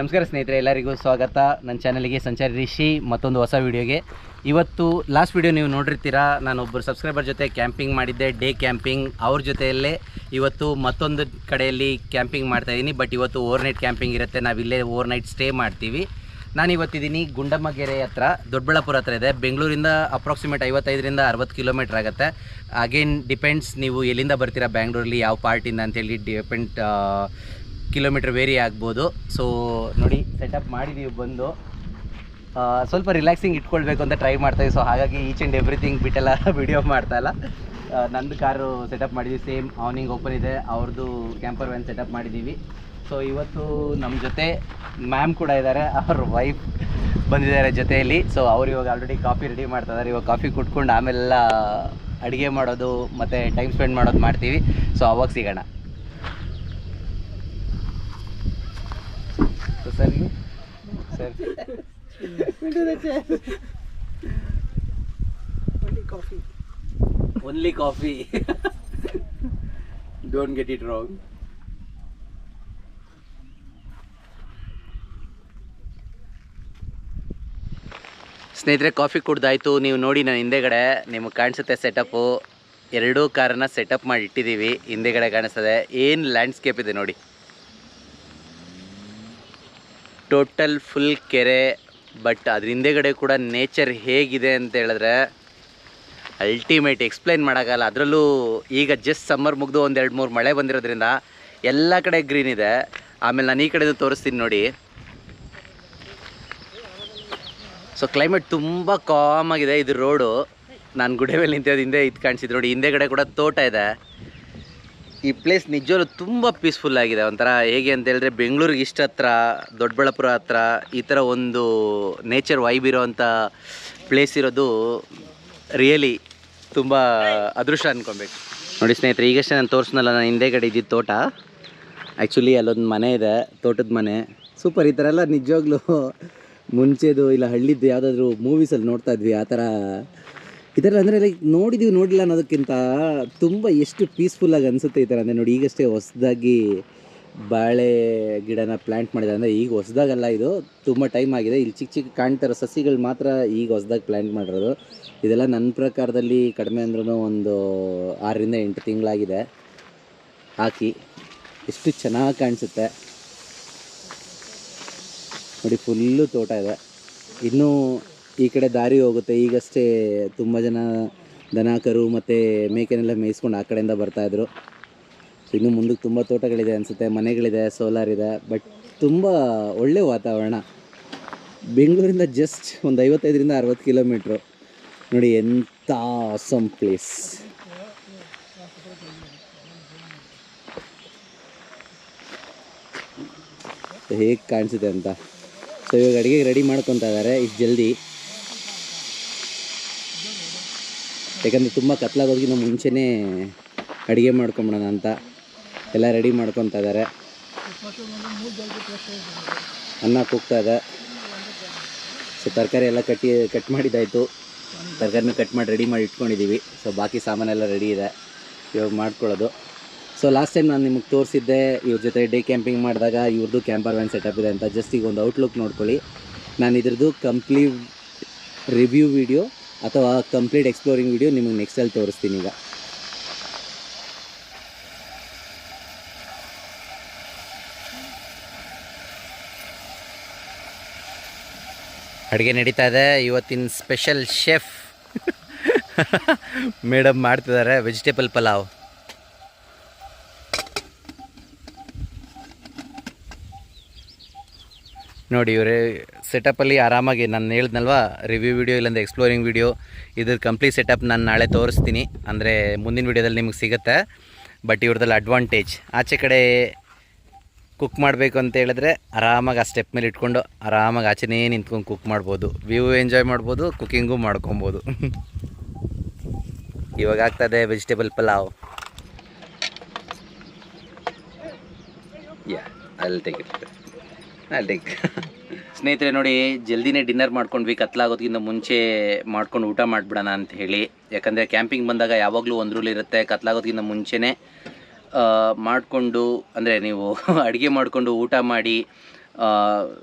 ನಮಸ್ಕಾರ ಸ್ನೇಹಿತರೆ, ಎಲ್ಲರಿಗೂ ಸ್ವಾಗತ ನನ್ನ ಚಾನಲ್ಗೆ ಸಂಚಾರಿ ರಿಷಿ ಮತ್ತೊಂದು ಹೊಸ ವೀಡಿಯೋಗೆ. ಇವತ್ತು ಲಾಸ್ಟ್ ವೀಡಿಯೋ ನೀವು ನೋಡಿರ್ತೀರಾ, ನಾನೊಬ್ಬರು ಸಬ್ಸ್ಕ್ರೈಬರ್ ಜೊತೆ ಕ್ಯಾಂಪಿಂಗ್ ಮಾಡಿದ್ದೆ, ಡೇ ಕ್ಯಾಂಪಿಂಗ್. ಅವ್ರ ಜೊತೆಯಲ್ಲೇ ಇವತ್ತು ಮತ್ತೊಂದು ಕಡೆಯಲ್ಲಿ ಕ್ಯಾಂಪಿಂಗ್ ಮಾಡ್ತಾಯಿದ್ದೀನಿ. ಬಟ್ ಇವತ್ತು ಓವರ್ನೈಟ್ ಕ್ಯಾಂಪಿಂಗ್ ಇರುತ್ತೆ, ನಾವಿಲ್ಲೇ ಓವರ್ನೈಟ್ ಸ್ಟೇ ಮಾಡ್ತೀವಿ. ನಾನಿವತ್ತಿದ್ದೀನಿ ಗುಂಡಮ್ಮಗೆರೆ ಹತ್ರ, ದೊಡ್ಡಬಳ್ಳಾಪುರ ಹತ್ರ ಇದೆ. ಬೆಂಗಳೂರಿಂದ ಅಪ್ರಾಕ್ಸಿಮೇಟ್ 55ರಿಂದ 60 ಕಿಲೋಮೀಟ್ರ್ ಆಗುತ್ತೆ. ಅಗೇನ್ ಡಿಪೆಂಡ್ಸ್ ನೀವು ಎಲ್ಲಿಂದ ಬರ್ತೀರಾ, ಬ್ಯಾಂಗ್ಳೂರಲ್ಲಿ ಯಾವ ಪಾರ್ಟಿಂದ ಅಂತೇಳಿ ಡಿಪೆಂಡ್ ಕಿಲೋಮೀಟ್ರ್ ವೇರಿ ಆಗ್ಬೋದು. ಸೊ ನೋಡಿ, ಸೆಟಪ್ ಮಾಡಿದ್ದೀವಿ. ಬಂದು ಸ್ವಲ್ಪ ರಿಲ್ಯಾಕ್ಸಿಂಗ್ ಇಟ್ಕೊಳ್ಬೇಕು ಅಂತ ಟ್ರೈ ಮಾಡ್ತಾಯಿದ್ವಿ. ಸೊ ಹಾಗಾಗಿ ಈಚ್ ಆ್ಯಂಡ್ ಎವ್ರಿಥಿಂಗ್ ಬಿಟ್ಟೆಲ್ಲ ವಿಡಿಯೋ ಮಾಡ್ತಾಯಿಲ್ಲ. ನಂದು ಕಾರು ಸೆಟಪ್ ಮಾಡಿದ್ದೀವಿ, ಸೇಮ್ ಆವ್ನಿಂಗ್ ಓಪನ್ ಇದೆ, ಅವ್ರದ್ದು ಕ್ಯಾಂಪರ್ ವ್ಯಾನ್ ಸೆಟಪ್ ಮಾಡಿದ್ದೀವಿ. ಸೊ ಇವತ್ತು ನಮ್ಮ ಜೊತೆ ಮ್ಯಾಮ್ ಕೂಡ ಇದ್ದಾರೆ, ಅವ್ರ ವೈಫ್ ಬಂದಿದ್ದಾರೆ ಜೊತೆಯಲ್ಲಿ. ಸೊ ಅವ್ರು ಇವಾಗ ಆಲ್ರೆಡಿ ಕಾಫಿ ರೆಡಿ ಮಾಡ್ತಾ ಇದ್ದಾರೆ. ಇವಾಗ ಕಾಫಿ ಕುಟ್ಕೊಂಡು ಆಮೇಲೆಲ್ಲ ಅಡುಗೆ ಮಾಡೋದು ಮತ್ತು ಟೈಮ್ ಸ್ಪೆಂಡ್ ಮಾಡೋದು ಮಾಡ್ತೀವಿ. ಸೊ ಅವಾಗ ಸಿಗೋಣ. Sir sir only coffee don't get it wrong. ಸ್ನೇಹಿತರೆ, ಕಾಫಿ ಕುಡ್ದಾಯ್ತು. ನೀವು ನೋಡಿ, ನಾನು ಹಿಂದೆಗಡೆ ನಿಮಗೆ ಕಾಣಿಸುತ್ತೆ ಸೆಟಪ್ಪು. ಎರಡೂ ಕಾರನ್ನು ಸೆಟಪ್ ಮಾಡಿ ಇಟ್ಟಿದ್ದೀವಿ. ಹಿಂದೆಗಡೆ ಕಾಣಿಸ್ತದೆ, ಏನು ಲ್ಯಾಂಡ್ಸ್ಕೇಪ್ ಇದೆ ನೋಡಿ. ಟೋಟಲ್ ಫುಲ್ ಕೆರೆ. ಬಟ್ ಅದ್ರ ಹಿಂದೆಗಡೆ ಕೂಡ ನೇಚರ್ ಹೇಗಿದೆ ಅಂತ ಹೇಳಿದ್ರೆ ಅಲ್ಟಿಮೇಟ್, ಎಕ್ಸ್ಪ್ಲೈನ್ ಮಾಡೋಕ್ಕಲ್ಲ. ಅದರಲ್ಲೂ ಈಗ ಜಸ್ಟ್ ಸಮ್ಮರ್ ಮುಗಿದು ಒಂದು 2-3 ಮಳೆ ಬಂದಿರೋದ್ರಿಂದ ಎಲ್ಲ ಕಡೆ ಗ್ರೀನ್ ಇದೆ. ಆಮೇಲೆ ನಾನು ಈ ಕಡೆದು ತೋರಿಸ್ತೀನಿ ನೋಡಿ. ಸೊ ಕ್ಲೈಮೇಟ್ ತುಂಬ ಕಾಮ್ ಆಗಿದೆ. ಇದು ರೋಡು, ನಾನು ಗುಡೆ ಮೇಲೆ ನಿಂತಿರೋದು ಹಿಂದೆ ಇದು ಕಾಣಿಸಿದ್ದು ನೋಡಿ. ಹಿಂದೆಗಡೆ ಕೂಡ ತೋಟ ಇದೆ. ಈ ಪ್ಲೇಸ್ ನಿಜವೂ ತುಂಬ ಪೀಸ್ಫುಲ್ ಆಗಿದೆ. ಒಂಥರ ಹೇಗೆ ಅಂತ ಹೇಳಿದ್ರೆ, ಬೆಂಗಳೂರಿಗೆ ಇಷ್ಟು ಹತ್ರ, ದೊಡ್ಡಬಳ್ಳಾಪುರ ಹತ್ರ ಈ ಥರ ಒಂದು ನೇಚರ್ ವೈಬ್ ಇರೋವಂಥ ಪ್ಲೇಸ್ ಇರೋದು ರಿಯಲಿ ತುಂಬ ಅದೃಷ್ಟ ಅಂದ್ಕೊಬೇಕು. ನೋಡಿ ಸ್ನೇಹಿತರೆ, ಈಗಷ್ಟೇ ನಾನು ತೋರಿಸ್ನಲ್ಲ, ನಾನು ಹಿಂದೆಗಡೆ ಇದ್ದಿದ್ದು ತೋಟ. ಆ್ಯಕ್ಚುಲಿ ಅಲ್ಲೊಂದು ಮನೆ ಇದೆ, ತೋಟದ ಮನೆ. ಸೂಪರ್. ಈ ಥರ ಎಲ್ಲ ನಿಜವಾಗ್ಲೂ ಮುಂಚೆದು ಇಲ್ಲ ಹಳ್ಳಿದ್ದು ಯಾವುದಾದ್ರೂ ಮೂವೀಸಲ್ಲಿ ನೋಡ್ತಾ ಇದ್ವಿ ಆ ಥರ. ಈ ಥರ ಅಂದರೆ ಲೈಕ್ ನೋಡಿದ್ದೀವಿ, ನೋಡಿಲ್ಲ ಅನ್ನೋದಕ್ಕಿಂತ ತುಂಬ ಎಷ್ಟು ಪೀಸ್ಫುಲ್ಲಾಗಿ ಅನಿಸುತ್ತೆ ಈ ಥರ. ಅಂದರೆ ನೋಡಿ, ಈಗಷ್ಟೇ ಹೊಸದಾಗಿ ಬಾಳೆ ಗಿಡನ ಪ್ಲ್ಯಾಂಟ್ ಮಾಡಿದ್ದಾರೆ. ಅಂದರೆ ಈಗ ಹೊಸದಾಗಲ್ಲ, ಇದು ತುಂಬ ಟೈಮ್ ಆಗಿದೆ. ಇಲ್ಲಿ ಚಿಕ್ಕ ಚಿಕ್ಕ ಕಾಣ್ತಾರೋ ಸಸಿಗಳು ಮಾತ್ರ ಈಗ ಹೊಸದಾಗಿ ಪ್ಲ್ಯಾಂಟ್ ಮಾಡಿರೋದು. ಇದೆಲ್ಲ ನನ್ನ ಪ್ರಕಾರದಲ್ಲಿ ಕಡಿಮೆ ಅಂದ್ರೂ ಒಂದು 6ರಿಂದ 8 ತಿಂಗಳಾಗಿದೆ ಹಾಕಿ. ಎಷ್ಟು ಚೆನ್ನಾಗಿ ಕಾಣಿಸುತ್ತೆ ನೋಡಿ. ಫುಲ್ಲು ತೋಟ ಇದೆ. ಇನ್ನೂ ಈ ಕಡೆ ದಾರಿ ಹೋಗುತ್ತೆ. ಈಗಷ್ಟೇ ತುಂಬ ಜನ ದನ ಕರು ಮತ್ತು ಮೇಕೆನೆಲ್ಲ ಮೇಯಿಸ್ಕೊಂಡು ಆ ಕಡೆಯಿಂದ ಬರ್ತಾಯಿದ್ರು. ಸೊ ಇನ್ನೂ ಮುಂದಕ್ಕೆ ತುಂಬ ತೋಟಗಳಿದೆ ಅನಿಸುತ್ತೆ, ಮನೆಗಳಿದೆ, ಸೋಲಾರ್ ಇದೆ. ಬಟ್ ತುಂಬ ಒಳ್ಳೆ ವಾತಾವರಣ. ಬೆಂಗಳೂರಿಂದ ಜಸ್ಟ್ ಒಂದು 55ರಿಂದ 60 ಕಿಲೋಮೀಟ್ರು. ನೋಡಿ ಎಂಥ ಆಸಮ್ ಪ್ಲೇಸ್. ಹೇಗೆ ಕಾಣಿಸುತ್ತೆ ಅಂತ. ಸೊ ಇವಾಗ ಅಡುಗೆಗೆ ರೆಡಿ ಮಾಡ್ಕೊತಾ ಇದ್ದಾರೆ ಇಷ್ಟು ಜಲ್ದಿ. ಯಾಕಂದರೆ ತುಂಬ ಕತ್ಲಾಗೋದಕ್ಕಿಂತ ಮುಂಚೆನೇ ಅಡುಗೆ ಮಾಡ್ಕೊಂಬಿಡೋಣ ಅಂತ ಎಲ್ಲ ರೆಡಿ ಮಾಡ್ಕೊತಾ ಇದ್ದಾರೆ. ಅನ್ನ ಕೂಗ್ತಾ ಇದೆ. ಸೊ ತರಕಾರಿ ಎಲ್ಲ ಕಟ್ ಮಾಡಿದ್ದಾಯಿತು. ತರಕಾರಿನೂ ಕಟ್ ಮಾಡಿ ರೆಡಿ ಮಾಡಿ ಇಟ್ಕೊಂಡಿದ್ದೀವಿ. ಸೊ ಬಾಕಿ ಸಾಮಾನೆಲ್ಲ ರೆಡಿ ಇದೆ, ಇವಾಗ ಮಾಡ್ಕೊಳ್ಳೋದು. ಸೊ ಲಾಸ್ಟ್ ಟೈಮ್ ನಾನು ನಿಮಗೆ ತೋರಿಸಿದ್ದೆ ಇವ್ರ ಜೊತೆ ಡೇ ಕ್ಯಾಂಪಿಂಗ್ ಮಾಡಿದಾಗ ಇವ್ರದ್ದು ಕ್ಯಾಂಪರ್ ವ್ಯಾನ್ ಸೆಟಪ್ ಇದೆ ಅಂತ. ಜಸ್ಟ್ ಈಗ ಒಂದು ಔಟ್ಲುಕ್ ನೋಡ್ಕೊಳ್ಳಿ. ನಾನು ಇದ್ರದ್ದು ಕಂಪ್ಲೀಟ್ ರಿವ್ಯೂ ವಿಡಿಯೋ ಅಥವಾ ಕಂಪ್ಲೀಟ್ ಎಕ್ಸ್ಪ್ಲೋರಿಂಗ್ ವಿಡಿಯೋ ನಿಮಗೆ ನೆಕ್ಸ್ಟಲ್ಲಿ ತೋರಿಸ್ತೀನಿ. ಈಗ ಅಡುಗೆ ನಡೀತಾ ಇದೆ. ಇವತ್ತಿನ ಸ್ಪೆಷಲ್ ಶೆಫ್ ಮೇಡಮ್ ಮಾಡ್ತಿದ್ದಾರೆ ವೆಜಿಟೇಬಲ್ ಪಲಾವ್. ನೋಡಿ, ಇವರೇ ಸೆಟಪ್ಪಲ್ಲಿ ಆರಾಮಾಗಿ, ನಾನು ಹೇಳಿದ್ನಲ್ವ ರಿವ್ಯೂ ವಿಡಿಯೋ ಇಲ್ಲಾಂದರೆ ಎಕ್ಸ್ಪ್ಲೋರಿಂಗ್ ವಿಡಿಯೋ, ಇದ್ರ ಕಂಪ್ಲೀಟ್ ಸೆಟಪ್ ನಾನು ನಾಳೆ ತೋರಿಸ್ತೀನಿ. ಅಂದರೆ ಮುಂದಿನ ವಿಡಿಯೋದಲ್ಲಿ ನಿಮಗೆ ಸಿಗುತ್ತೆ. ಬಟ್ ಇವ್ರದ್ದಲ್ಲಿ ಅಡ್ವಾಂಟೇಜ್, ಆಚೆ ಕಡೆ ಕುಕ್ ಮಾಡಬೇಕು ಅಂತ ಹೇಳಿದ್ರೆ ಆರಾಮಾಗಿ ಆ ಸ್ಟೆಪ್ ಮೇಲೆ ಇಟ್ಕೊಂಡು ಆರಾಮಾಗಿ ಆಚೆನೇ ನಿಂತ್ಕೊಂಡು ಕುಕ್ ಮಾಡ್ಬೋದು. ವ್ಯೂ ಎಂಜಾಯ್ ಮಾಡ್ಬೋದು, ಕುಕ್ಕಿಂಗು ಮಾಡ್ಕೊಬೋದು. ಇವಾಗ ಆಗ್ತದೆ ವೆಜಿಟೇಬಲ್ ಪಲಾವ್. ಸ್ನೇಹಿತರೆ ನೋಡಿ, ಜಲ್ದಿನೇ ಡಿನ್ನರ್ ಮಾಡ್ಕೊಂಡ್ವಿ. ಕತ್ಲಾಗೋದಕ್ಕಿಂತ ಮುಂಚೆ ಮಾಡ್ಕೊಂಡು ಊಟ ಮಾಡಿಬಿಡೋಣ ಅಂತ ಹೇಳಿ. ಯಾಕಂದರೆ ಕ್ಯಾಂಪಿಂಗ್ ಬಂದಾಗ ಯಾವಾಗಲೂ ಒಂದು ರೂಲ್ ಇರುತ್ತೆ, ಕತ್ಲಾಗೋದಕ್ಕಿಂತ ಮುಂಚೆನೇ ಮಾಡಿಕೊಂಡು, ಅಂದರೆ ನೀವು ಅಡುಗೆ ಮಾಡಿಕೊಂಡು ಊಟ ಮಾಡಿ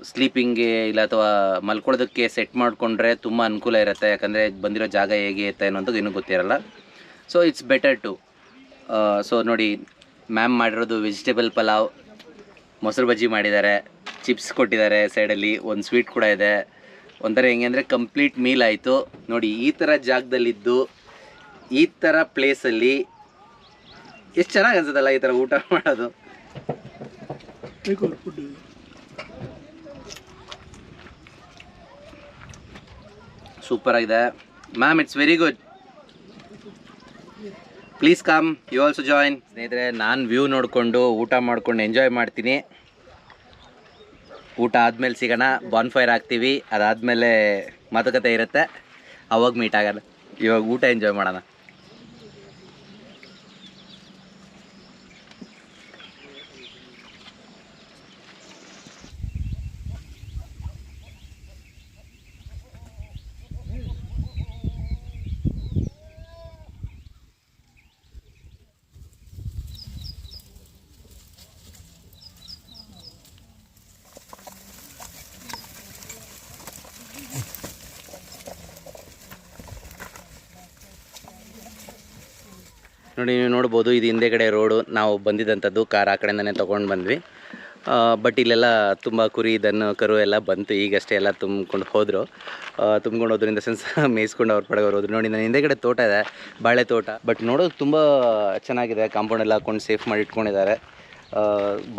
ಸ್ಲೀಪಿಂಗ್ಗೆ ಇಲ್ಲ ಅಥವಾ ಮಲ್ಕೊಳ್ಳೋದಕ್ಕೆ ಸೆಟ್ ಮಾಡಿಕೊಂಡ್ರೆ ತುಂಬ ಅನುಕೂಲ ಇರುತ್ತೆ. ಯಾಕಂದರೆ ಬಂದಿರೋ ಜಾಗ ಹೇಗೆ ಇರುತ್ತೆ ಅನ್ನೋದು ಇನ್ನೂ ಗೊತ್ತಿರಲ್ಲ. So it's better to. So ನೋಡಿ, ಮ್ಯಾಮ್ ಮಾಡಿರೋದು ವೆಜಿಟೇಬಲ್ ಪಲಾವ್, ಮೊಸರು ಬಜ್ಜಿ ಮಾಡಿದ್ದಾರೆ, ಚಿಪ್ಸ್ ಕೊಟ್ಟಿದ್ದಾರೆ, ಸೈಡಲ್ಲಿ ಒಂದು ಸ್ವೀಟ್ ಕೂಡ ಇದೆ. ಒಂಥರ ಹೆಂಗೆ ಅಂದರೆ ಕಂಪ್ಲೀಟ್ ಮೀಲ್ ಆಯಿತು. ನೋಡಿ, ಈ ಥರ ಜಾಗದಲ್ಲಿದ್ದು ಈ ಥರ ಪ್ಲೇಸಲ್ಲಿ ಎಷ್ಟು ಚೆನ್ನಾಗಿ ಅನ್ಸುತ್ತಲ್ಲ ಈ ಥರ ಊಟ ಮಾಡೋದು. ಸೂಪರ್ ಆಗಿದೆ ma'am, it's very good. Please come, you also join. ಸ್ನೇಹಿತರೆ, ನಾನು ವ್ಯೂ ನೋಡಿಕೊಂಡು ಊಟ ಮಾಡ್ಕೊಂಡು ಎಂಜಾಯ್ ಮಾಡ್ತೀನಿ. ಊಟ ಆದಮೇಲೆ ಸಿಗೋಣ, ಬಾನ್ಫೈರ್ ಹಾಕ್ತೀವಿ, ಅದಾದಮೇಲೆ ಮಾತುಕತೆ ಇರುತ್ತೆ, ಅವಾಗ ಮೀಟ್ ಆಗೋಣ. ಇವಾಗ ಊಟ ಎಂಜಾಯ್ ಮಾಡೋಣ. ನೋಡಿ, ನೀವು ನೋಡ್ಬೋದು, ಇದು ಹಿಂದೆಗಡೆ ರೋಡು. ನಾವು ಬಂದಿದ್ದಂಥದ್ದು ಕಾರ್ ಆ ಕಡೆಯಿಂದನೇ ತೊಗೊಂಡು ಬಂದ್ವಿ. ಬಟ್ ಇಲ್ಲೆಲ್ಲ ತುಂಬ ಕುರಿ, ದನ, ಕರು ಎಲ್ಲ ಬಂತು. ಈಗಷ್ಟೇ ಎಲ್ಲ ತುಂಬ್ಕೊಂಡು ಹೋದರು. ತುಂಬ್ಕೊಂಡು ಹೋದ್ರು ಇನ್ ದ ಸೆನ್ಸ್ ಮೇಯಿಸ್ಕೊಂಡು ಅವ್ರ ಪಡೆಗೆ ಹೋದ್ರು. ನೋಡಿ, ನನ್ನ ಹಿಂದೆಗಡೆ ತೋಟ ಇದೆ, ಬಾಳೆ ತೋಟ. ಬಟ್ ನೋಡೋದು ತುಂಬ ಚೆನ್ನಾಗಿದೆ. ಕಾಂಪೌಂಡ್ ಎಲ್ಲ ಹಾಕ್ಕೊಂಡು ಸೇಫ್ ಮಾಡಿ ಇಟ್ಕೊಂಡಿದ್ದಾರೆ.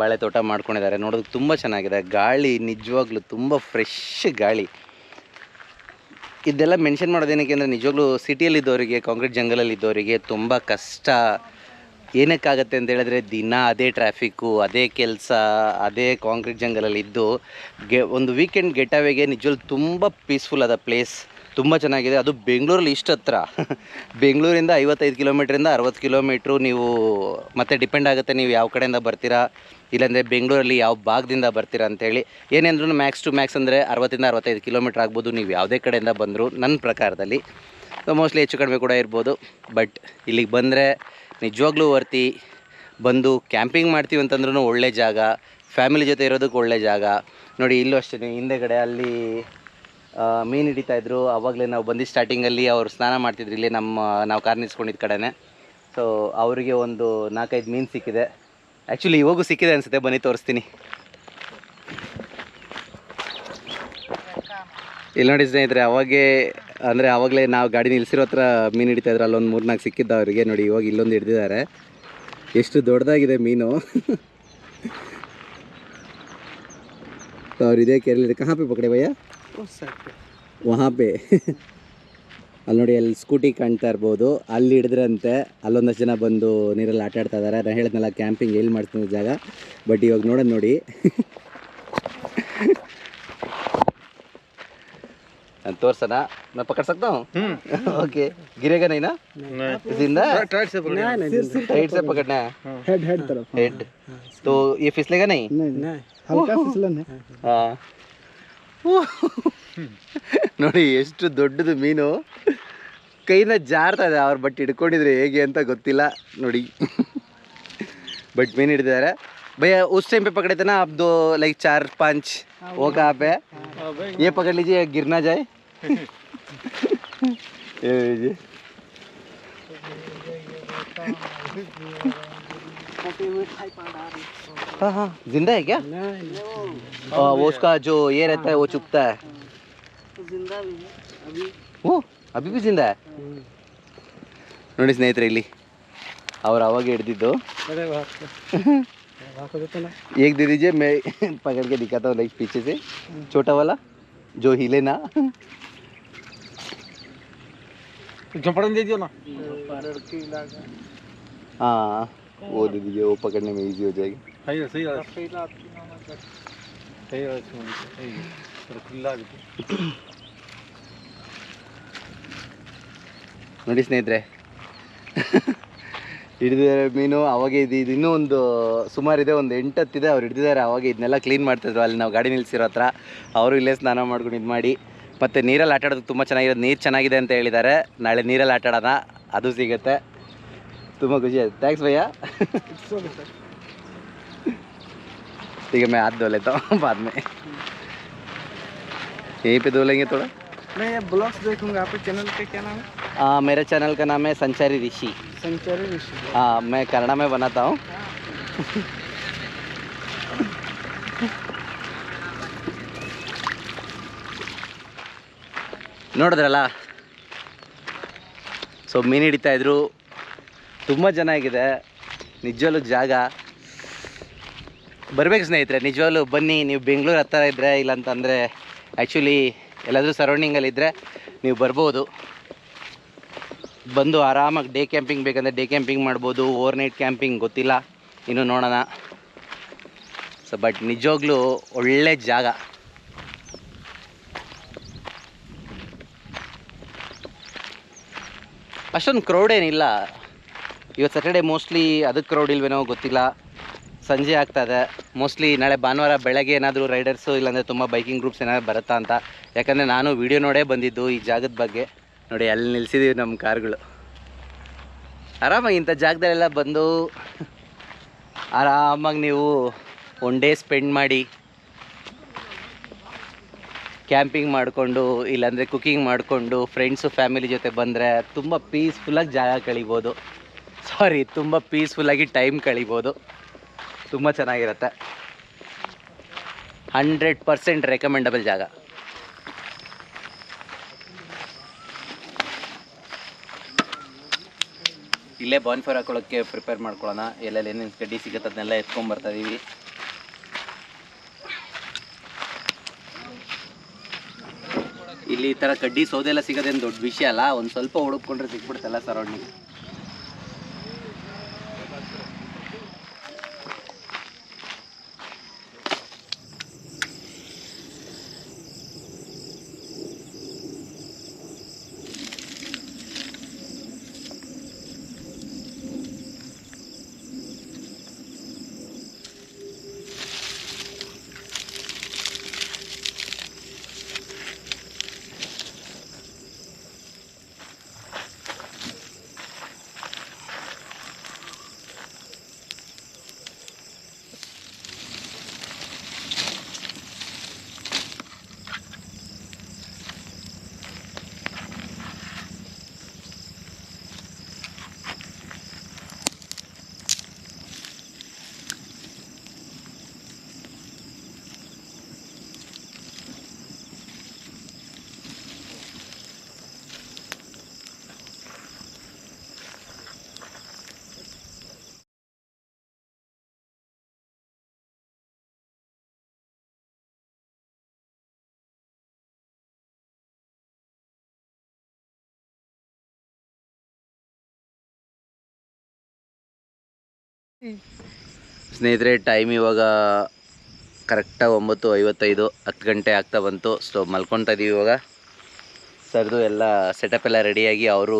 ಬಾಳೆ ತೋಟ ಮಾಡ್ಕೊಂಡಿದ್ದಾರೆ. ನೋಡೋದಕ್ಕೆ ತುಂಬ ಚೆನ್ನಾಗಿದೆ. ಗಾಳಿ ನಿಜವಾಗ್ಲೂ ತುಂಬ ಫ್ರೆಶ್ ಗಾಳಿ. ಇದೆಲ್ಲ ಮೆನ್ಷನ್ ಮಾಡೋದೇನಕ್ಕೆ ಅಂದರೆ ನಿಜವಾಗ್ಲೂ ಸಿಟಿಯಲ್ಲಿದ್ದವರಿಗೆ, ಕಾಂಕ್ರೀಟ್ ಜಂಗಲಲ್ಲಿ ಇದ್ದವರಿಗೆ ತುಂಬ ಕಷ್ಟ. ಏನಕ್ಕಾಗತ್ತೆ ಅಂತ ಹೇಳಿದ್ರೆ, ದಿನ ಅದೇ ಟ್ರಾಫಿಕ್ಕು, ಅದೇ ಕೆಲಸ, ಅದೇ ಕಾಂಕ್ರೀಟ್ ಜಂಗಲಲ್ಲಿದ್ದು ಒಂದು ವೀಕೆಂಡ್ ಗೆಟ್ ಅವೇಗೆ ನಿಜವಾಗ್ಲೂ ತುಂಬ ಪೀಸ್ಫುಲ್ ಆದ ಪ್ಲೇಸ್. ತುಂಬ ಚೆನ್ನಾಗಿದೆ. ಅದು ಬೆಂಗಳೂರಲ್ಲಿ ಇಷ್ಟು ಹತ್ರ. ಬೆಂಗಳೂರಿಂದ 55 ಕಿಲೋಮೀಟ್ರಿಂದ 60 ಕಿಲೋಮೀಟ್ರು. ನೀವು ಮತ್ತೆ ಡಿಪೆಂಡ್ ಆಗುತ್ತೆ ನೀವು ಯಾವ ಕಡೆಯಿಂದ ಬರ್ತೀರಾ, ಇಲ್ಲಾಂದರೆ ಬೆಂಗಳೂರಲ್ಲಿ ಯಾವ ಭಾಗದಿಂದ ಬರ್ತೀರಾ ಅಂಥೇಳಿ. ಏನೆಂದ್ರೂ ಮ್ಯಾಕ್ಸ್ ಟು ಮ್ಯಾಕ್ಸ್ ಅಂದರೆ 60ರಿಂದ 65 ಕಿಲೋಮೀಟ್ರ್ ಆಗ್ಬೋದು ನೀವು ಯಾವುದೇ ಕಡೆಯಿಂದ ಬಂದರೂ, ನನ್ನ ಪ್ರಕಾರದಲ್ಲಿ. ಮೋಸ್ಟ್ಲಿ ಹೆಚ್ಚು ಕಡಿಮೆ ಕೂಡ ಇರ್ಬೋದು. ಬಟ್ ಇಲ್ಲಿಗೆ ಬಂದರೆ ನಿಜವಾಗ್ಲೂ ವರ್ತಿ. ಬಂದು ಕ್ಯಾಂಪಿಂಗ್ ಮಾಡ್ತೀವಿ ಅಂತಂದ್ರೂ ಒಳ್ಳೆ ಜಾಗ, ಫ್ಯಾಮಿಲಿ ಜೊತೆ ಇರೋದಕ್ಕೆ ಒಳ್ಳೆ ಜಾಗ. ನೋಡಿ, ಇಲ್ಲೂ ಅಷ್ಟೇ ಹಿಂದೆಗಡೆ ಅಲ್ಲಿ ಮೀನು ಹಿಡಿತಾಯಿದ್ರು. ಆವಾಗಲೇ ನಾವು ಬಂದು ಸ್ಟಾರ್ಟಿಂಗಲ್ಲಿ ಅವ್ರು ಸ್ನಾನ ಮಾಡ್ತಿದ್ರು ಇಲ್ಲಿ ನಾವು ಕಾರ್ ನಿಲ್ಸ್ಕೊಂಡಿದ್ದ ಕಡೆನೇ. ಸೊ ಅವರಿಗೆ ಒಂದು 4-5 ಮೀನು ಸಿಕ್ಕಿದೆ. ಆ್ಯಕ್ಚುಲಿ ಇವಾಗೂ ಸಿಕ್ಕಿದೆ ಅನಿಸುತ್ತೆ, ಬನ್ನಿ ತೋರಿಸ್ತೀನಿ. ಇಲ್ಲಿ ನೋಡಿ ಸ್ನೇಹಿತರೆ, ಆವಾಗಲೇ ನಾವು ಗಾಡಿ ನಿಲ್ಸಿರೋ ಹತ್ರ ಮೀನು ಹಿಡಿತಾಯಿದ್ರು. ಅಲ್ಲೊಂದು 3-4 ಸಿಕ್ಕಿದ್ದ ಅವರಿಗೆ. ನೋಡಿ, ಇವಾಗ ಇಲ್ಲೊಂದು ಹಿಡಿದಿದ್ದಾರೆ. ಎಷ್ಟು ದೊಡ್ಡದಾಗಿದೆ ಮೀನು. ಅವ್ರು ಇದೇ ಕೇರಳ ಕहाँ पे पकड़े भैया? वहाँ पे. ಅಲ್ಲಿ ನೋಡಿ, ಅಲ್ಲಿ ಸ್ಕೂಟಿ ಕಾಣ್ತಾ ಇರ್ಬೋದು. ಅಲ್ಲಿ ಹಿಡಿದ್ರಂತೆ. ಅಲ್ಲೊಂದಷ್ಟು ಜನ ಬಂದು ನೀರಲ್ಲಿ ಆಟ ಆಡ್ತಾ ಇದ್ದಾರೆ. ನಾನು ಹೇಳಿದ್ನಲ್ಲ ಕ್ಯಾಂಪಿಂಗ್ ಎಲ್ಲಿ ಮಾಡ್ತೀನಿ ಜಾಗ. ಬಟ್ ಇವಾಗ ನೋಡೋದು ನೋಡಿ. ನಾನು ತೋರ್ಸೋಣ, मैं पकड़ सकता हूँ? ओके, गिरेगा नहीं ना? जिंदा टाइट से पकड़ना है. हेड तरफ. हेड तो ये फिसलेगा नहीं? हल्का फिसलन है. हाँ. ನೋಡಿ, ಎಷ್ಟು ದೊಡ್ಡದು ಮೀನು. ಕೈನ ಜಾರ್ತಾ ಇದೆ. ಅವ್ರು ಬಟ್ ಹಿಡ್ಕೊಂಡಿದ್ರೆ ಹೇಗೆ ಅಂತ ಗೊತ್ತಿಲ್ಲ. ನೋಡಿ, बट मीन हिडिदारे भैया। उस टाइम पे पकड़े थे ना आप दो लाइक 4-5, वो कहाँ पे? ये पकड़ लीजिए, गिर ना जाए। ये लीजिए। हाँ हाँ, जिंदा है क्या? वो उसका जो ये रहता है वो चुपता है। जिंदा भी है अभी, वो अभी भी जिंदा है। ನೋಡಿ ಸ್ನೇಹಿತರೆ, ಇಲ್ಲಿ ಅವ್ರು ಅವಾಗ ಹಿಡ್ದಿದ್ದು. एक दे दीजिए, मैं पकड़ के दिखाता हूँ लाइक पीछे से, छोटा वाला जो हिले ना। झपड़न दे दियो ना। हाँ, वो दे दीजिए, वो पकड़ने में इजी हो जाएगी। ನೋಡಿ ಸ್ನೇಹಿತರೆ, ಹಿಡಿದಿದ್ದಾರೆ ಮೀನು. ಅವಾಗೆ ಇದು ಇನ್ನೂ ಒಂದು ಸುಮಾರಿದೆ, ಒಂದು 8-10 ಇದೆ. ಅವ್ರು ಹಿಡಿದಿದ್ದಾರೆ. ಅವಾಗ ಇದನ್ನೆಲ್ಲ ಕ್ಲೀನ್ ಮಾಡ್ತಿದ್ರು ಅಲ್ಲಿ ನಾವು ಗಾಡಿ ನಿಲ್ಸಿರೋ ಹತ್ರ. ಅವರು ಇಲ್ಲೇ ಸ್ನಾನ ಮಾಡ್ಕೊಂಡು ಇದು ಮಾಡಿ, ಮತ್ತು ನೀರಲ್ಲಿ ಆಟ ಆಡೋದು ತುಂಬ ಚೆನ್ನಾಗಿರೋದು. ನೀರು ಚೆನ್ನಾಗಿದೆ ಅಂತ ಹೇಳಿದ್ದಾರೆ. ನಾಳೆ ನೀರಲ್ಲಿ ಆಟ ಆಡೋಣ, ಅದು ಸಿಗುತ್ತೆ. ತುಂಬ ಖುಷಿ ಆಯ್ತು. ಥ್ಯಾಂಕ್ಸ್ ಭಯ್ಯ. ठीक है मैं हाथ धो लेता हूँ बाद में। यहीं पे धो लेंगे थोड़ा। मैं ये ब्लॉग्स देखूंगा। आपके चैनल का क्या नाम है? मेरे चैनल का नाम है संचारी ऋषि। संचारी ऋषि। हाँ मैं कन्नड़ में बनाता हूँ। ನೋಡಿದ್ರಲ್ಲ, ಸೊ ಮೀನು ಹಿಡಿತಾ ಇದ್ರು, ತುಂಬ ಚೆನ್ನಾಗಿದೆ ನಿಜವಾಗ್ಲೂ ಜಾಗ. ಬರ್ಬೇಕು ಸ್ನೇಹಿತರೆ, ನಿಜವಾಗ್ಲೂ ಬನ್ನಿ. ನೀವು ಬೆಂಗಳೂರು ಹತ್ತಿರ ಇದ್ದರೆ, ಇಲ್ಲಾಂತಂದರೆ ಆ್ಯಕ್ಚುಲಿ ಎಲ್ಲಾದರೂ ಸರೌಂಡಿಂಗಲ್ಲಿದ್ದರೆ ನೀವು ಬರ್ಬೋದು. ಬಂದು ಆರಾಮಾಗಿ ಡೇ ಕ್ಯಾಂಪಿಂಗ್ ಬೇಕಂದರೆ ಡೇ ಕ್ಯಾಂಪಿಂಗ್ ಮಾಡ್ಬೋದು, ಓವರ್ ನೈಟ್ ಕ್ಯಾಂಪಿಂಗ್ ಗೊತ್ತಿಲ್ಲ ಇನ್ನೂ ನೋಡೋಣ. ಸೊ ಬಟ್ ನಿಜವಾಗ್ಲೂ ಒಳ್ಳೆ ಜಾಗ. ಅಷ್ಟೊಂದು ಕ್ರೌಡ್ ಏನಿಲ್ಲ ಇವತ್ತು. ಸ್ಯಾಟರ್ಡೇ ಮೋಸ್ಟ್ಲಿ ಅದಕ್ಕೆ ಕ್ರೌಡ್ ಇಲ್ವೇನೋ ಗೊತ್ತಿಲ್ಲ. ಸಂಜೆ ಆಗ್ತಾಯಿದೆ. ಮೋಸ್ಟ್ಲಿ ನಾಳೆ ಭಾನುವಾರ ಬೆಳಗ್ಗೆ ಏನಾದರೂ ರೈಡರ್ಸು ಇಲ್ಲಾಂದರೆ ತುಂಬ ಬೈಕಿಂಗ್ ಗ್ರೂಪ್ಸ್ ಏನಾದರೂ ಬರುತ್ತಾ ಅಂತ. ಯಾಕಂದರೆ ನಾನು ವೀಡಿಯೋ ನೋಡೇ ಬಂದಿದ್ದು ಈ ಜಾಗದ ಬಗ್ಗೆ. ನೋಡಿ ಅಲ್ಲಿ ನಿಲ್ಸಿದ್ದೀವಿ ನಮ್ಮ ಕಾರ್ಗಳು. ಆರಾಮಾಗಿ ಇಂಥ ಜಾಗದಲ್ಲೆಲ್ಲ ಬಂದು ಆರಾಮಾಗಿ ನೀವು ಒನ್ ಡೇ ಸ್ಪೆಂಡ್ ಮಾಡಿ ಕ್ಯಾಂಪಿಂಗ್ ಮಾಡಿಕೊಂಡು ಇಲ್ಲಾಂದರೆ ಕುಕಿಂಗ್ ಮಾಡಿಕೊಂಡು ಫ್ರೆಂಡ್ಸು ಫ್ಯಾಮಿಲಿ ಜೊತೆ ಬಂದರೆ ತುಂಬ ಪೀಸ್ಫುಲ್ಲಾಗಿ ಜಾಗ ಕಳಿಬೋದು. ತುಂಬ ಪೀಸ್ಫುಲ್ಲಾಗಿ ಟೈಮ್ ಕಳಿಬೋದು. ತುಂಬ ಚೆನ್ನಾಗಿರುತ್ತೆ. 100% ರೆಕಮೆಂಡಬಲ್ ಜಾಗ. ಇಲ್ಲೇ ಬಾನ್ಫೈರ್ ಹಾಕೊಳ್ಳೋಕ್ಕೆ ಪ್ರಿಪೇರ್ ಮಾಡ್ಕೊಳ್ಳೋಣ. ಎಲ್ಲೆಲ್ಲಿ ಏನೇನು ಕಡ್ಡಿ ಸಿಗುತ್ತೆ ಅದನ್ನೆಲ್ಲ ಎತ್ಕೊಂಬರ್ತಾಯಿದ್ದೀವಿ. ಇಲ್ಲಿ ಈ ಥರ ಕಡ್ಡಿ ಸೌದೆ ಎಲ್ಲ ಸಿಗೋದೇನು ದೊಡ್ಡ ವಿಷಯ ಅಲ್ಲ. ಒಂದು ಸ್ವಲ್ಪ ಹುಡುಕೊಂಡ್ರೆ ಸಿಕ್ಬಿಡುತ್ತಲ್ಲ ಸರೌಂಡಿಂಗ್. ಸ್ನೇಹಿತರೆ, ಟೈಮ್ ಇವಾಗ ಕರೆಕ್ಟಾಗಿ 9:55, 10 ಗಂಟೆ ಆಗ್ತಾ ಬಂತು. ಸೊ ಮಲ್ಕೊತಾ ಇದ್ದೀವಿ ಇವಾಗ. ಸರ್ದು ಎಲ್ಲ ಸೆಟಪ್ ಎಲ್ಲ ರೆಡಿಯಾಗಿ ಅವರು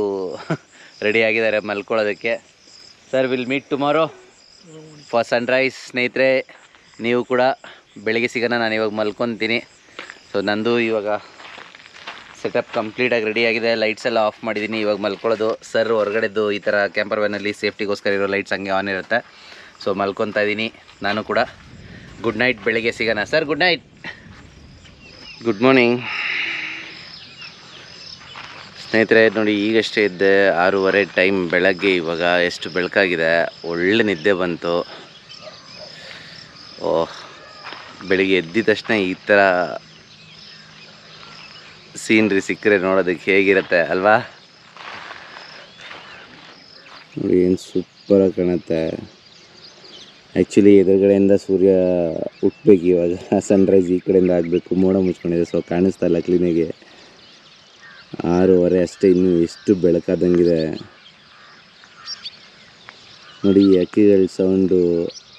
ರೆಡಿಯಾಗಿದ್ದಾರೆ ಮಲ್ಕೊಳ್ಳೋದಕ್ಕೆ. Sir will meet tomorrow for sunrise. ಸ್ನೇಹಿತರೆ, ನೀವು ಕೂಡ ಬೆಳಿಗ್ಗೆ ಸಿಗೋಣ. ನಾನು ಇವಾಗ ಮಲ್ಕೊತೀನಿ. ಸೊ ನಂದು ಇವಾಗ ಸೆಟಪ್ ಕಂಪ್ಲೀಟಾಗಿ ರೆಡಿಯಾಗಿದೆ. ಲೈಟ್ಸ್ ಎಲ್ಲ ಆಫ್ ಮಾಡಿದ್ದೀನಿ. ಇವಾಗ ಮಲ್ಕೊಳ್ಳೋದು. ಸರ್ ಹೊರಗಡೆದು ಈ ಥರ ಕ್ಯಾಂಪರ್ ವ್ಯಾನಲ್ಲಿ ಸೇಫ್ಟಿಗೋಸ್ಕರ ಇರೋ ಲೈಟ್ಸ್ ಹಂಗೆ ಆನ್ ಇರುತ್ತೆ. ಸೊ ಮಲ್ಕೊತಾ ಇದ್ದೀನಿ ನಾನು ಕೂಡ. ಗುಡ್ ನೈಟ್, ಬೆಳಿಗ್ಗೆ ಸಿಗೋಣ. Sir good night. Good morning ಸ್ನೇಹಿತರೆ. ನೋಡಿ ಈಗಷ್ಟೇ ಇದ್ದೆ, 6:30 ಟೈಮ್ ಬೆಳಗ್ಗೆ. ಇವಾಗ ಎಷ್ಟು ಬೆಳಕಾಗಿದೆ, ಒಳ್ಳೆ ನಿದ್ದೆ ಬಂತು. ಓಹ್, ಬೆಳಿಗ್ಗೆ ಎದ್ದಿದ ತಕ್ಷಣ ಈ ಥರ ಸೀನ್ರಿ ಸಿಕ್ಕರೆ ನೋಡೋದಕ್ಕೆ ಹೇಗಿರುತ್ತೆ ಅಲ್ವಾ? ನೋಡಿ ಏನು ಸೂಪರಾಗಿ ಕಾಣುತ್ತೆ. ಆ್ಯಕ್ಚುಲಿ ಎದುರುಗಡೆಯಿಂದ ಸೂರ್ಯ ಹುಟ್ಟಬೇಕು. ಇವಾಗ ಸನ್ರೈಸ್ ಈ ಕಡೆಯಿಂದ ಆಗಬೇಕು. ಮೋಡ ಮುಚ್ಕೊಂಡಿದೆ, ಸೊ ಕಾಣಿಸ್ತಾ ಇಲ್ಲ ಕ್ಲೀನಾಗಿ. 6:30 ಅಷ್ಟೇ, ಇನ್ನೂ ಎಷ್ಟು ಬೆಳಕಾದಂಗಿದೆ ನೋಡಿ. ಹಕ್ಕಿಗಳ ಸೌಂಡು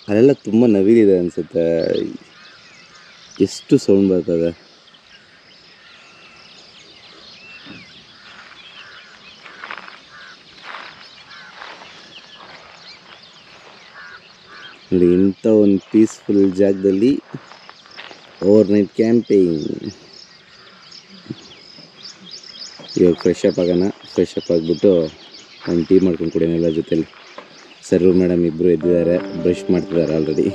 ಅಲ್ಲೆಲ್ಲ ತುಂಬ ನವಿಲಿದೆ ಅನಿಸುತ್ತೆ. ಎಷ್ಟು ಸೌಂಡ್ ಬರ್ತದೆ. ನೋಡಿ, ಇಂಥ ಒಂದು ಪೀಸ್ಫುಲ್ ಜಾಗದಲ್ಲಿ ಓವರ್ ನೈಟ್ ಕ್ಯಾಂಪಿಂಗ್. ಇವಾಗ ಫ್ರೆಶ್ ಅಪ್ ಆಗೋಣ. ಫ್ರೆಶ್ ಅಪ್ ಆಗಿಬಿಟ್ಟು ಒಂದು ಟೀ ಮಾಡ್ಕೊಂಡು ಕುಡಿಯೋಣ ಎಲ್ಲ ಜೊತೆಲಿ. ಸರ್ ಮೇಡಮ್ ಇಬ್ಬರು ಎದ್ದಿದ್ದಾರೆ, ಬ್ರಷ್ ಮಾಡ್ತಿದ್ದಾರೆ ಆಲ್ರೆಡಿ.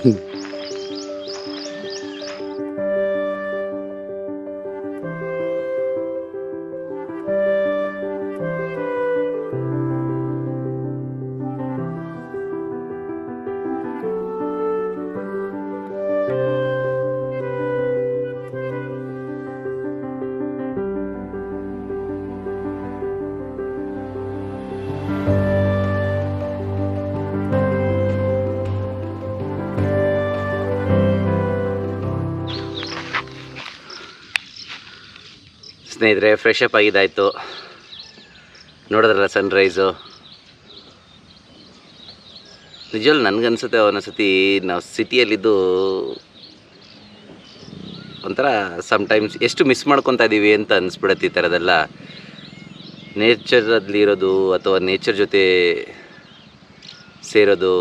ಸ್ನೇಹಿತರೆ ಫ್ರೆಶ್ ಅಪ್ ಆಗಿದ್ದಾಯಿತು. ನೋಡಿದ್ರಲ್ಲ ಸನ್ರೈಸು. ನಿಜವಲ್ಲ ನನಗನ್ಸುತ್ತೆ ಒಂದೊಂದ್ಸತಿ ನಾವು ಸಿಟಿಯಲ್ಲಿದ್ದು ಒಂಥರ ಸಮ್ಟೈಮ್ಸ್ ಎಷ್ಟು ಮಿಸ್ ಮಾಡ್ಕೊತಾ ಇದ್ದೀವಿ ಅಂತ ಅನಿಸ್ಬಿಡುತ್ತೆ. ಈ ಥರದೆಲ್ಲ ನೇಚರಲ್ಲಿ ಇರೋದು ಅಥವಾ ನೇಚರ್ ಜೊತೆ ಸೇರೋದು,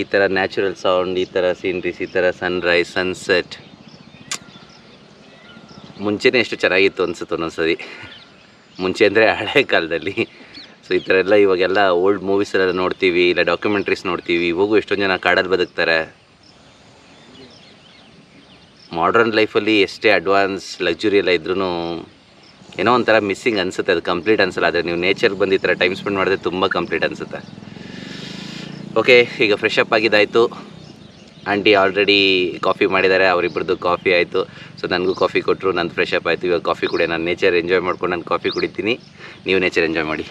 ಈ ಥರ ನ್ಯಾಚುರಲ್ ಸೌಂಡ್, ಈ ಥರ ಸೀನ್ರೀಸ್, ಈ ಥರ ಸನ್ರೈಸ್, ಸನ್ಸೆಟ್ ಮುಂಚೆನೇ ಎಷ್ಟು ಚೆನ್ನಾಗಿತ್ತು ಅನಿಸುತ್ತೆ ಒಂದೊಂದ್ಸರಿ. ಮುಂಚೆ ಅಂದರೆ ಹಳೆ ಕಾಲದಲ್ಲಿ. ಸೊ ಈ ಥರ ಎಲ್ಲ ಇವಾಗೆಲ್ಲ ಓಲ್ಡ್ ಮೂವೀಸೆಲ್ಲ ನೋಡ್ತೀವಿ, ಇಲ್ಲ ಡಾಕ್ಯುಮೆಂಟ್ರೀಸ್ ನೋಡ್ತೀವಿ. ಇವಾಗೂ ಎಷ್ಟೊಂದು ಜನ ಕಾಡಲ್ಲಿ ಬದುಕ್ತಾರೆ. ಮಾಡ್ರನ್ ಲೈಫಲ್ಲಿ ಎಷ್ಟೇ ಅಡ್ವಾನ್ಸ್ ಲಕ್ಸುರಿ ಎಲ್ಲ ಇದ್ರೂ ಏನೋ ಒಂಥರ ಮಿಸ್ಸಿಂಗ್ ಅನಿಸುತ್ತೆ. ಅದು ಕಂಪ್ಲೀಟ್ ಅನಿಸಲ್ಲ. ಆದರೆ ನೀವು ನೇಚರ್ಗೆ ಬಂದು ಈ ಥರ ಟೈಮ್ ಸ್ಪೆಂಡ್ ಮಾಡಿದ್ರೆ ತುಂಬ ಕಂಪ್ಲೀಟ್ ಅನಿಸುತ್ತೆ. ಓಕೆ, ಈಗ ಫ್ರೆಶ್ ಅಪ್ ಆಗಿದ್ದಾಯಿತು. ಆಂಟಿ ಆಲ್ರೆಡಿ ಕಾಫಿ ಮಾಡಿದ್ದಾರೆ, ಅವರಿಬ್ಬರದ್ದು ಕಾಫಿ ಆಯಿತು. ಸೊ ನನಗೂ ಕಾಫಿ ಕೊಟ್ಟರು, ನಂದು ಫ್ರೆಶ್ ಅಪ್ ಆಯಿತು. ಇವಾಗ ಕಾಫಿ ಕುಡಿಯೋ, ನಾನು ನೇಚರ್ ಎಂಜಾಯ್ ಮಾಡ್ಕೊಂಡು ನಾನು ಕಾಫಿ ಕುಡಿತೀನಿ. ನೀವು ನೇಚರ್ ಎಂಜಾಯ್ ಮಾಡಿ.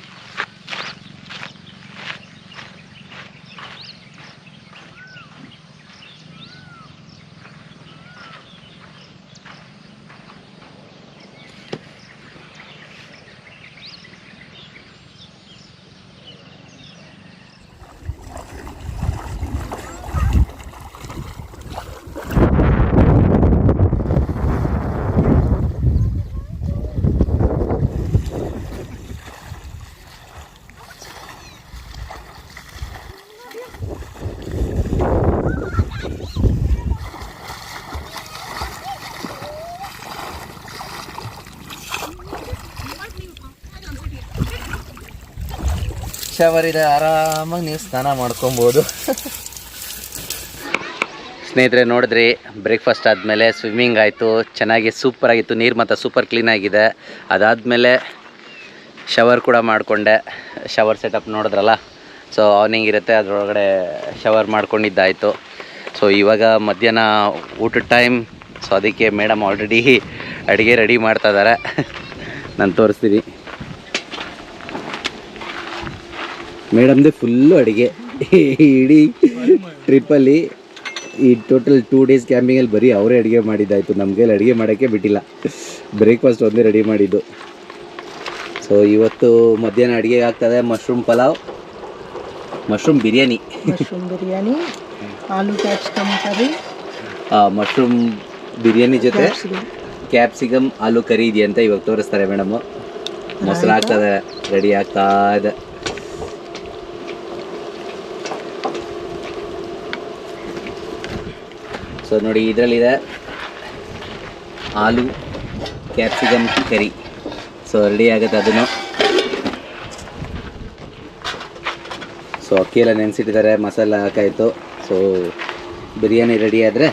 ಶವರ್ ಇದೆ, ಆರಾಮಾಗಿ ನೀವು ಸ್ನಾನ ಮಾಡ್ಕೊಬೋದು. ಸ್ನೇಹಿತರೆ ನೋಡಿದ್ರಿ, ಬ್ರೇಕ್ಫಾಸ್ಟ್ ಆದಮೇಲೆ ಸ್ವಿಮ್ಮಿಂಗ್ ಆಯಿತು, ಚೆನ್ನಾಗಿ ಸೂಪರಾಗಿತ್ತು. ನೀರು ಮತ್ತು ಸೂಪರ್ ಕ್ಲೀನಾಗಿದೆ. ಅದಾದಮೇಲೆ ಶವರ್ ಕೂಡ ಮಾಡಿಕೊಂಡೆ. ಶವರ್ ಸೆಟಪ್ ನೋಡಿದ್ರಲ್ಲ, ಸೊ ಆವ್ನಿಂಗ್ ಇರುತ್ತೆ, ಅದರೊಳಗಡೆ ಶವರ್ ಮಾಡ್ಕೊಂಡಿದ್ದಾಯಿತು. ಸೊ ಇವಾಗ ಮಧ್ಯಾಹ್ನ ಊಟದ ಟೈಮ್. ಸೊ ಅದಕ್ಕೆ ಮೇಡಮ್ ಆಲ್ರೆಡಿ ಅಡುಗೆ ರೆಡಿ ಮಾಡ್ತಾ ಇದ್ದಾರೆ. ನಾನು ತೋರಿಸ್ತೀನಿ. ಮೇಡಮ್ದೇ ಫುಲ್ಲು ಅಡುಗೆ. ಇಡೀ ಟ್ರಿಪ್ಪಲ್ಲಿ ಈ ಟೋಟಲ್ 2 days ಕ್ಯಾಂಪಿಂಗಲ್ಲಿ ಬರೀ ಅವರೇ ಅಡುಗೆ ಮಾಡಿದ್ದಾಯಿತು. ನಮಗೆಲ್ಲ ಅಡುಗೆ ಮಾಡೋಕ್ಕೆ ಬಿಟ್ಟಿಲ್ಲ. ಬ್ರೇಕ್ಫಾಸ್ಟ್ ಒಂದೇ ರೆಡಿ ಮಾಡಿದ್ದು. ಸೊ ಇವತ್ತು ಮಧ್ಯಾಹ್ನ ಅಡುಗೆ ಆಗ್ತದೆ ಮಶ್ರೂಮ್ ಪಲಾವ್, ಮಶ್ರೂಮ್ ಬಿರಿಯಾನಿ, ಆಲೂ ಕ್ಯಾಪ್ಸಿಕಮ್ ಕರಿ. ಮಶ್ರೂಮ್ ಬಿರಿಯಾನಿ ಜೊತೆ ಕ್ಯಾಪ್ಸಿಕಮ್ ಆಲೂ ಕರಿ ಇದೆಯಂತ ಇವಾಗ ತೋರಿಸ್ತಾರೆ ಮೇಡಮು. ಮೊಸರು ಆಗ್ತದೆ, ರೆಡಿ ಆಗ್ತಾ ಇದೆ. ಸೊ ನೋಡಿ, ಇದರಲ್ಲಿದೆ ಆಲೂ ಕ್ಯಾಪ್ಸಿಕಮ್ ಕರಿ. ಸೊ ರೆಡಿ ಆಗುತ್ತೆ ಅದನ್ನು. ಸೊ ಅಕ್ಕಿ ಎಲ್ಲ ನೆನೆಸಿಟ್ಟಿದ್ದಾರೆ, ಮಸಾಲ ಹಾಕಾಯಿತು. ಸೊ ಬಿರಿಯಾನಿ ರೆಡಿ ಆದರೆ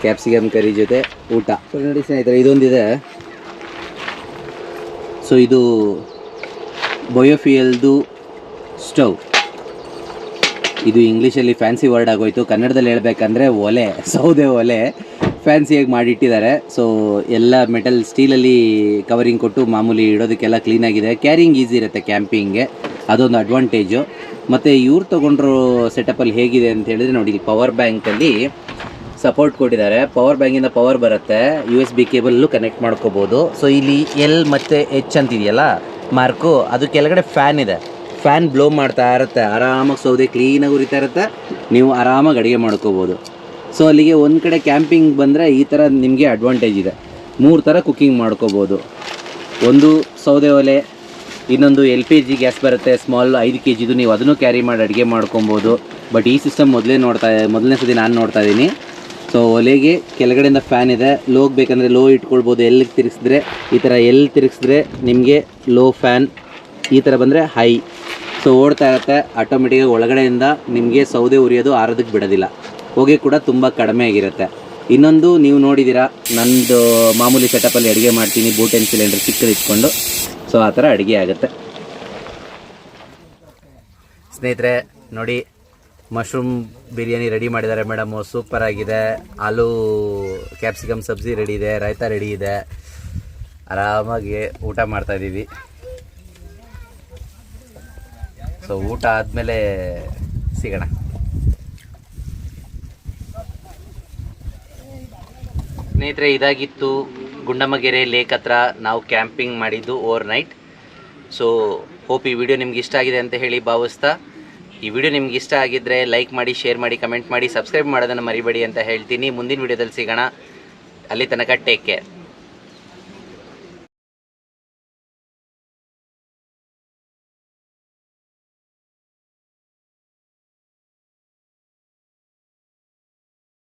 ಕ್ಯಾಪ್ಸಿಕಮ್ ಕರಿ ಜೊತೆ ಊಟ. ಸೊ ನೋಡಿ ಸ್ನೇಹಿತರೆ, ಇದೊಂದಿದೆ. ಸೊ ಇದು ಬಯೋಫ್ಯೂಯಲ್ದು ಸ್ಟವ್. ಇದು ಇಂಗ್ಲೀಷಲ್ಲಿ ಫ್ಯಾನ್ಸಿ ವರ್ಡ್ ಆಗೋಯ್ತು. ಕನ್ನಡದಲ್ಲಿ ಹೇಳ್ಬೇಕಂದ್ರೆ ಒಲೆ, ಸೌದೆ ಒಲೆ ಫ್ಯಾನ್ಸಿಯಾಗಿ ಮಾಡಿಟ್ಟಿದ್ದಾರೆ. ಸೊ ಎಲ್ಲ ಮೆಟಲ್ ಸ್ಟೀಲಲ್ಲಿ ಕವರಿಂಗ್ ಕೊಟ್ಟು ಮಾಮೂಲಿ ಇಡೋದಕ್ಕೆಲ್ಲ ಕ್ಲೀನಾಗಿದೆ. ಕ್ಯಾರಿಂಗ್ ಈಸಿ ಇರುತ್ತೆ ಕ್ಯಾಂಪಿಂಗ್ಗೆ, ಅದೊಂದು ಅಡ್ವಾಂಟೇಜು. ಮತ್ತು ಇವ್ರು ತೊಗೊಂಡ್ರೋ ಸೆಟಪಲ್ಲಿ ಹೇಗಿದೆ ಅಂತ ಹೇಳಿದ್ರೆ ನೋಡಿ, ಇಲ್ಲಿ ಪವರ್ ಬ್ಯಾಂಕಲ್ಲಿ ಸಪೋರ್ಟ್ ಕೊಟ್ಟಿದ್ದಾರೆ. ಪವರ್ ಬ್ಯಾಂಕಿಂದ ಪವರ್ ಬರುತ್ತೆ, USB ಕೇಬಲ್ಲೂ ಕನೆಕ್ಟ್ ಮಾಡ್ಕೋಬೋದು. ಸೊ ಇಲ್ಲಿ L ಮತ್ತು H ಅಂತಿದೆಯಲ್ಲ ಮಾರ್ಕು, ಅದು ಕೆಳಗಡೆ ಫ್ಯಾನ್ ಇದೆ. ಫ್ಯಾನ್ ಬ್ಲೋ ಮಾಡ್ತಾ ಇರುತ್ತೆ, ಆರಾಮಾಗಿ ಸೌದೆ ಕ್ಲೀನಾಗಿ ಉರಿತಾ ಇರುತ್ತೆ. ನೀವು ಆರಾಮಾಗಿ ಅಡುಗೆ ಮಾಡ್ಕೋಬೋದು. ಸೊ ಅಲ್ಲಿಗೆ ಒಂದು ಕಡೆ ಕ್ಯಾಂಪಿಂಗ್ ಬಂದರೆ ಈ ಥರ ನಿಮಗೆ ಅಡ್ವಾಂಟೇಜ್ ಇದೆ. 3 ಥರ ಕುಕ್ಕಿಂಗ್ ಮಾಡ್ಕೋಬೋದು. ಒಂದು ಸೌದೆ ಒಲೆ, ಇನ್ನೊಂದು LPG ಗ್ಯಾಸ್ ಬರುತ್ತೆ ಸ್ಮಾಲ್ 5 kgದು. ನೀವು ಅದನ್ನು ಕ್ಯಾರಿ ಮಾಡಿ ಅಡುಗೆ ಮಾಡ್ಕೊಬೋದು. ಬಟ್ ಈ ಸಿಸ್ಟಮ್ ಮೊದಲನೇ ಸತಿ ನಾನು ನೋಡ್ತಾ ಇದ್ದೀನಿ. ಸೊ ಒಲೆಗೆ ಕೆಳಗಡೆಯಿಂದ ಫ್ಯಾನ್ ಇದೆ. ಲೋಗೆ ಬೇಕಂದರೆ ಲೋ ಇಟ್ಕೊಳ್ಬೋದು. ಎಲ್ಲಿಗೆ ತಿರುಗಿಸಿದ್ರೆ ಈ ಥರ, ಎಲ್ಲಿ ತಿರುಗಿಸಿದ್ರೆ ನಿಮಗೆ ಲೋ ಫ್ಯಾನ್, ಈ ಥರ ಬಂದರೆ ಹೈ. ಸೊ ಓಡ್ತಾ ಇರುತ್ತೆ ಆಟೋಮೆಟಿಕಾಗಿ. ಒಳಗಡೆಯಿಂದ ನಿಮಗೆ ಸೌದೆ ಉರಿಯೋದು ಆರೋದಕ್ಕೆ ಬಿಡೋದಿಲ್ಲ. ಹೊಗೆ ಕೂಡ ತುಂಬ ಕಡಿಮೆ ಆಗಿರುತ್ತೆ. ಇನ್ನೊಂದು ನೀವು ನೋಡಿದ್ದೀರಾ, ನಂದು ಮಾಮೂಲಿ ಸೆಟಪಲ್ಲಿ ಅಡುಗೆ ಮಾಡ್ತೀನಿ, ಬೂಟೆನ್ ಸಿಲಿಂಡರ್ ಚಿಕ್ಕದು ಇಟ್ಕೊಂಡು. ಸೊ ಆ ಥರ ಅಡುಗೆ ಆಗುತ್ತೆ. ಸ್ನೇಹಿತರೆ ನೋಡಿ, ಮಶ್ರೂಮ್ ಬಿರಿಯಾನಿ ರೆಡಿ ಮಾಡಿದ್ದಾರೆ ಮೇಡಮು, ಸೂಪರಾಗಿದೆ. ಆಲೂ ಕ್ಯಾಪ್ಸಿಕಮ್ ಸಬ್ಜಿ ರೆಡಿ ಇದೆ, ರಾಯ್ತ ರೆಡಿ ಇದೆ. ಆರಾಮಾಗಿ ಊಟ ಮಾಡ್ತಾಯಿದ್ದೀವಿ. ಸೊ ಊಟ ಆದಮೇಲೆ ಸಿಗೋಣ. ಸ್ನೇಹಿತರೆ ಇದಾಗಿತ್ತು ಗುಂಡಮ್ಮಗೆರೆ ಲೇಕ್ ಹತ್ರ ನಾವು ಕ್ಯಾಂಪಿಂಗ್ ಮಾಡಿದ್ದು ಓವರ್ ನೈಟ್. ಸೊ ಹೋಪ್ ಈ ವಿಡಿಯೋ ನಿಮ್ಗೆ ಇಷ್ಟ ಆಗಿದೆ ಅಂತ ಹೇಳಿ ಭಾವಿಸ್ತಾ, ಈ ವಿಡಿಯೋ ನಿಮ್ಗೆ ಇಷ್ಟ ಆಗಿದ್ದರೆ ಲೈಕ್ ಮಾಡಿ, ಶೇರ್ ಮಾಡಿ, ಕಮೆಂಟ್ ಮಾಡಿ, ಸಬ್ಸ್ಕ್ರೈಬ್ ಮಾಡೋದನ್ನು ಮರಿಬೇಡಿ ಅಂತ ಹೇಳ್ತೀನಿ. ಮುಂದಿನ ವಿಡಿಯೋದಲ್ಲಿ ಸಿಗೋಣ. ಅಲ್ಲಿ ತನಕ ಟೇಕ್ ಕೇರ್.